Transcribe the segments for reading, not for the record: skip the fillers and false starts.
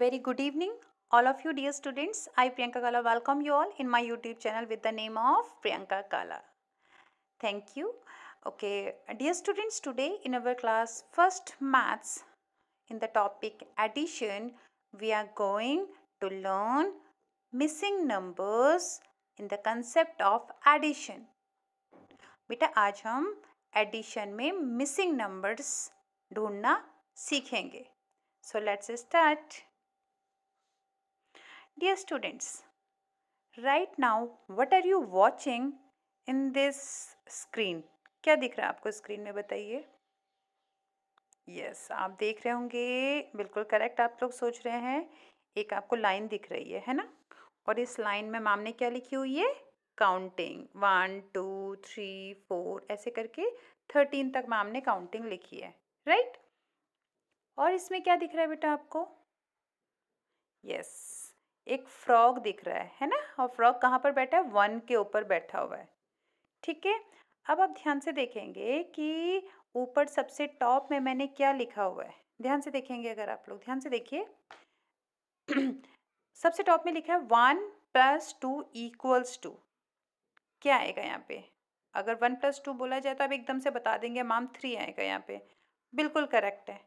Very good evening, all of you dear students. I Priyanka Kala welcome you all in my YouTube channel with the name of Priyanka Kala. Thank you. Okay, dear students, today in our class first maths in the topic addition, we are going to learn missing numbers in the concept of addition. बेटा आज हम addition में missing numbers ढूंढना सीखेंगे. So let's start. Dear students, right now what are you watching in this screen? क्या दिख रहा है आपको स्क्रीन में बताइए. यस, आप देख रहे होंगे, बिल्कुल करेक्ट आप लोग सोच रहे हैं. एक आपको लाइन दिख रही है ना, और इस लाइन में मैम ने क्या लिखी हुई है? काउंटिंग 1 2 3 4 ऐसे करके 13 तक मैम ने काउंटिंग लिखी है, राइट. और इसमें क्या दिख रहा है बेटा आपको? यस, एक फ्रॉग दिख रहा है ना. और फ्रॉग कहाँ पर बैठा है? 1 के ऊपर बैठा हुआ है. ठीक है, अब आप ध्यान से देखेंगे कि ऊपर सबसे टॉप में मैंने क्या लिखा हुआ है. ध्यान से देखेंगे, अगर आप लोग ध्यान से देखिए सबसे टॉप में लिखा है 1 + 2 = 2. क्या आएगा यहाँ पे? अगर 1 + 2 बोला जाए तो आप एकदम से बता देंगे मैम 3 आएगा यहाँ पे. बिल्कुल करेक्ट है.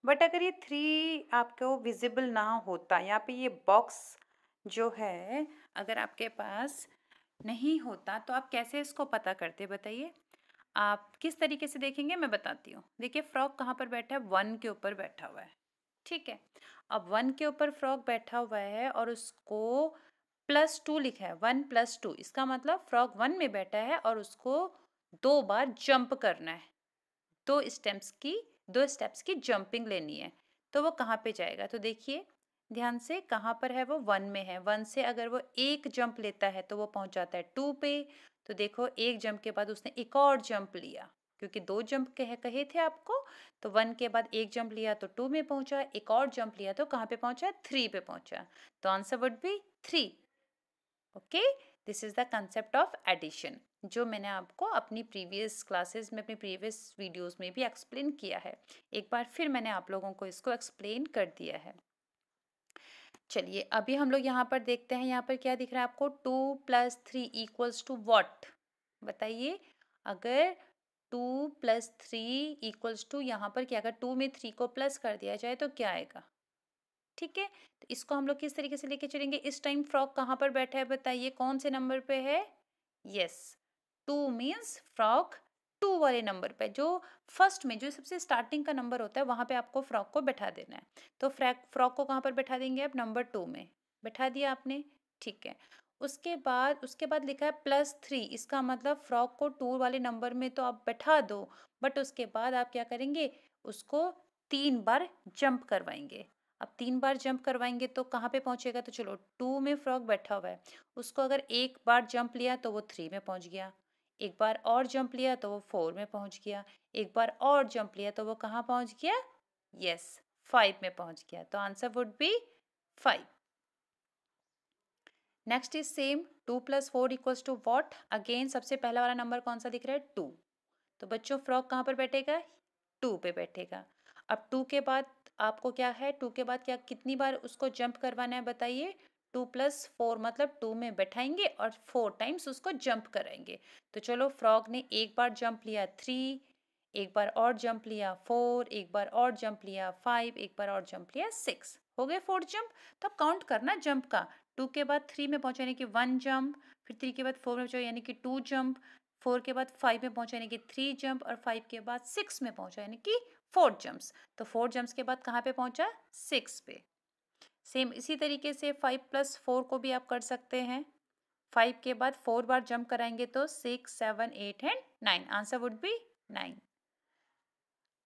बट अगर ये 3 आपको विजिबल ना होता, यहाँ पे ये बॉक्स जो है अगर आपके पास नहीं होता, तो आप कैसे इसको पता करते बताइए. आप किस तरीके से देखेंगे मैं बताती हूँ. देखिए, फ्रॉग कहाँ पर बैठा है? 1 के ऊपर बैठा हुआ है. ठीक है, अब 1 के ऊपर फ्रॉग बैठा हुआ है और उसको +2 लिखा है. 1 + 2 इसका मतलब फ्रॉग 1 में बैठा है और उसको 2 बार जंप करना है. 2 स्टेप्स की जंपिंग लेनी है. तो वो कहाँ पे जाएगा? तो देखिए ध्यान से, कहाँ पर है वो? 1 में है. 1 से अगर वो एक जंप लेता है तो वो पहुंच जाता है 2 पे. तो देखो, एक जंप के बाद उसने एक और जंप लिया, क्योंकि 2 जंप कहे थे आपको. तो 1 के बाद एक जंप लिया तो 2 में पहुंचा, एक और जंप लिया तो कहाँ पे पहुंचा? 3 पे पहुंचा. तो answer would be 3. Okay, this is the concept of addition, जो मैंने आपको अपनी प्रीवियस क्लासेस में, अपनी प्रीवियस वीडियोस में भी एक्सप्लेन किया है. एक बार फिर मैंने आप लोगों को इसको एक्सप्लेन कर दिया है. चलिए, अभी हम लोग यहाँ पर देखते हैं. यहाँ पर क्या दिख रहा है आपको? 2 + 3 = व्हाट? बताइए. अगर 2 + 3 = यहाँ पर क्या, अगर 2 में 3 को प्लस कर दिया जाए तो क्या आएगा? ठीक है, तो इसको हम लोग किस तरीके से लेके चलेंगे? इस टाइम फ्रॉग कहाँ पर बैठा है बताइए? कौन से नंबर पे है? यस, 2 मीन्स फ्रॉग 2 वाले नंबर पे, जो फर्स्ट में, जो सबसे स्टार्टिंग का नंबर होता है, वहां पे आपको फ्रॉग को बैठा देना है. तो फ्रॉग को कहाँ पर बैठा देंगे आप? नंबर 2 में बैठा दिया आपने. ठीक है, उसके बाद लिखा है +3. इसका मतलब फ्रॉग को 2 वाले नंबर में तो आप बैठा दो, बट उसके बाद आप क्या करेंगे? उसको 3 बार जंप करवाएंगे. अब 3 बार जंप करवाएंगे तो कहाँ पे पहुंचेगा? तो चलो, 2 में फ्रॉग बैठा हुआ है, उसको अगर एक बार जंप लिया तो वो 3 में पहुंच गया, एक बार और जंप लिया तो वो 4 में पहुंच गया, एक बार और जंप लिया तो वो कहाँ पहुंच गया? यस, 5 में पहुंच गया. तो answer would B 5. Next is same. 2 + 4 = what? Again सबसे पहला वाला नंबर कौन सा दिख रहा है? 2. तो बच्चों, फ्रॉग कहाँ पर बैठेगा? 2 पे बैठेगा. अब 2 के बाद आपको क्या है? 2 के बाद क्या, कितनी बार उसको जंप करवाना है बताइए? 2 + 4 मतलब 2 में बैठाएंगे और 4 टाइम्स उसको जंप कराएंगे. तो चलो, फ्रॉग ने एक बार जंप लिया 3, एक बार और जंप लिया 4, एक बार और जंप लिया 5, एक बार और जंप लिया 6. हो गए 4 जंप. तो काउंट करना जंप का. 2 के बाद 3 में पहुंचा यानी कि 1 जंप, फिर 3 के बाद 4 में पहुंचा यानी कि 2 जंप, 4 के बाद 5 में पहुंचा यानी कि 3 जंप, और 5 के बाद 6 में पहुंचा यानी कि 4 जंप्स. तो 4 जंप्स के बाद कहाँ पे पहुंचा? 6 पे. सेम इसी तरीके से 5 + 4 को भी आप कर सकते हैं. 5 के बाद 4 बार जंप कराएंगे तो 6 7 8 एंड 9. Answer would B 9.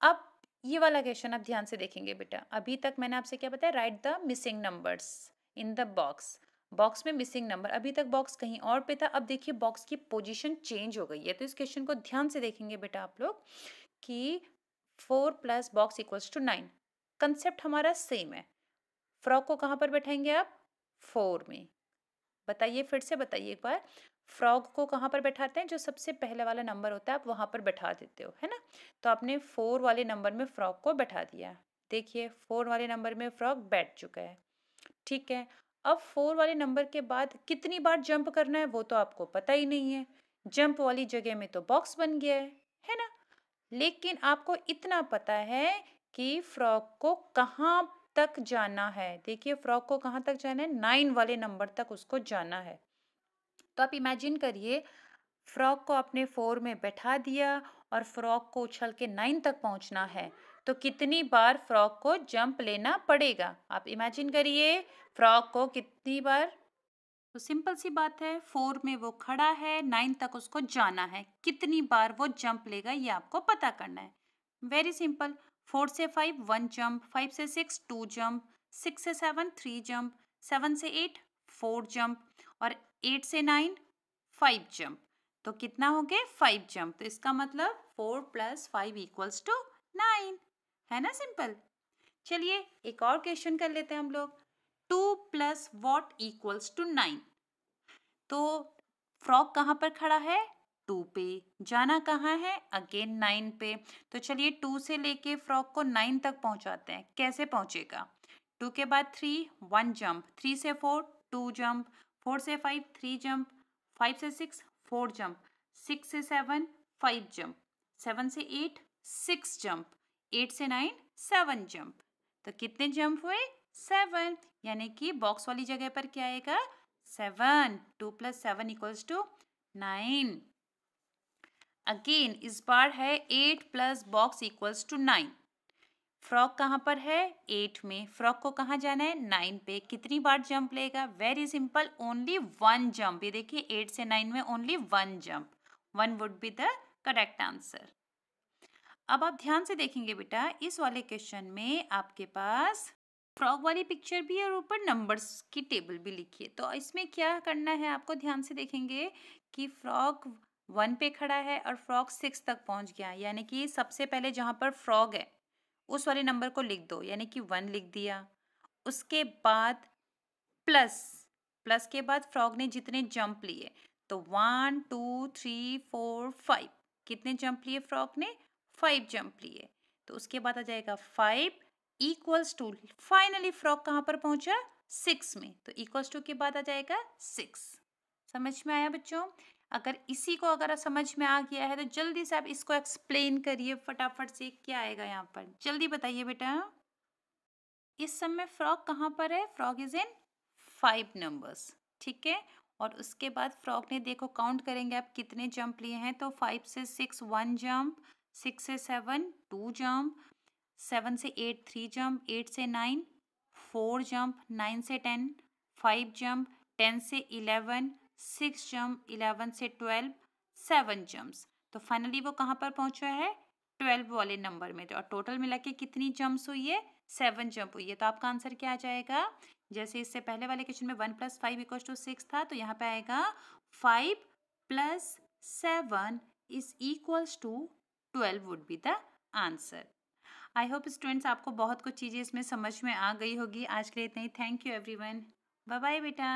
अब ये वाला क्वेश्चन आप ध्यान से देखेंगे बेटा. अभी तक मैंने आपसे क्या बताया? Right the missing numbers in the box. Box में मिसिंग नंबर, अभी तक बॉक्स कहीं और पे था. अब देखिए, बॉक्स की पोजीशन चेंज हो गई है. तो इस क्वेश्चन को ध्यान से देखेंगे बेटा आप लोग कि 4 + बॉक्स = 9. कंसेप्ट हमारा सेम है. फ्रॉग को कहाँ पर बैठाएंगे आप? 4 में. बताइए, फिर से बताइए एक बार. फ्रॉग को कहाँ पर बैठाते हैं? जो सबसे पहले वाला नंबर होता है आप वहाँ पर बैठा देते हो, है ना. तो आपने 4 वाले नंबर में फ्रॉग को बैठा दिया. देखिए, 4 वाले नंबर में फ्रॉग बैठ चुका है. ठीक है। अब 4 वाले नंबर के बाद कितनी बार जंप करना है वो तो आपको पता ही नहीं है। जंप वाली जगह में तो बॉक्स बन गया है ना? लेकिन आपको इतना पता है कि फ्रॉक को कहाँ तक जाना है। देखिए फ्रॉक को कहाँ तक जाना है, 9 वाले नंबर तक उसको जाना है। तो आप इमेजिन करिए, फ्रॉक को आपने 4 में बैठा दिया और फ्रॉक को उछल के 9 तक पहुंचना है, तो कितनी बार फ्रॉक को जंप लेना पड़ेगा? आप इमेजिन करिए, फ्रॉक को कितनी बार। तो सिंपल सी बात है, 4 में वो खड़ा है, 9 तक उसको जाना है, कितनी बार वो जंप लेगा ये आपको पता करना है। वेरी सिंपल, 4 से 5 1 जंप, 5 से 6 2 जंप, 6 से 7 3 जंप, 7 से 8 4 जंप और 8 से 9 5 जंप। तो कितना हो गए? 5 जंप। तो इसका मतलब 4 + 5 = 9। है ना सिंपल? चलिए एक और क्वेश्चन कर लेते हैं हम लोग। 2 + what = 9? तो फ्रॉक कहाँ पर खड़ा है? 2 पे। जाना कहाँ है? अगेन 9 पे। तो चलिए 2 से लेके फ्रॉक को 9 तक पहुंचाते हैं। कैसे पहुंचेगा? 2 के बाद 3 1 जंप, 3 से 4 2 जंप, 4 से 5 3 जंप, 5 से 6 4 जंप, 6 से 7 5 जंप, 7 से 8 6 जंप, 8 से 9 7 जंप। तो कितने जंप हुए? 7। यानी कि बॉक्स वाली जगह पर क्या आएगा? 7। 2 + 7 = 9। अगेन इस बार है 8 + बॉक्स = 9। फ्रॉक कहाँ पर है? 8 में। फ्रॉक को कहाँ जाना है? 9 पे। कितनी बार जंप लेगा? Very simple, only 1 jump. ये देखिए 8 से 9 में only 1 jump. 1 would be the correct answer. अब आप ध्यान से देखेंगे बेटा, इस वाले क्वेश्चन में आपके पास फ्रॉग वाली पिक्चर भी है और ऊपर नंबर्स की टेबल भी लिखी है। तो इसमें क्या करना है आपको, ध्यान से देखेंगे कि फ्रॉग 1 पे खड़ा है और फ्रॉग 6 तक पहुंच गया। यानी कि सबसे पहले जहां पर फ्रॉग है उस वाले नंबर को लिख दो, यानी कि 1 लिख दिया। उसके बाद प्लस, प्लस के बाद फ्रॉग ने जितने जंप लिए, तो 1 2 3 4 5, कितने जंप लिए फ्रॉग ने? 5 जंप लिए। तो उसके बाद आ जाएगा 5 = फाइनली फ्रॉग कहाँ पर पहुंचा? 6 में। तो =2 के बाद आ जाएगा 6। समझ में आया बच्चों? अगर इसी को अगर समझ में आ गया है तो जल्दी से आप इसको एक्सप्लेन करिए फटाफट से। क्या आएगा यहाँ पर? जल्दी बताइए बेटा। इस समय फ्रॉग कहाँ पर है? Frog is in 5 numbers. ठीक है। और उसके बाद फ्रॉग ने, देखो काउंट करेंगे आप कितने जंप लिए हैं, तो 5 से 6 1 जंप, 6 से 7 2 जंप, 7 से 8 3 जंप, 8 से 9 4 जंप, 9 से 10 5 जंप, 10 से 11 6 जंप, 11 से 12 7 जंप्स। तो फाइनली वो कहाँ पर पहुंचा है? 12 वाले नंबर में। तो टोटल मिला के कितनी जंप्स हुई है? 7 जंप हुई है। तो आपका आंसर क्या आ जाएगा? जैसे इससे पहले वाले क्वेश्चन में 1 + 5 = 6 था, तो यहाँ पे आएगा 5 + 7 = 12 would be the answer. I hope students आपको बहुत कुछ चीज़ें इसमें समझ में आ गई होगी। आज के लिए इतना ही। Thank you everyone. Bye bye बेटा।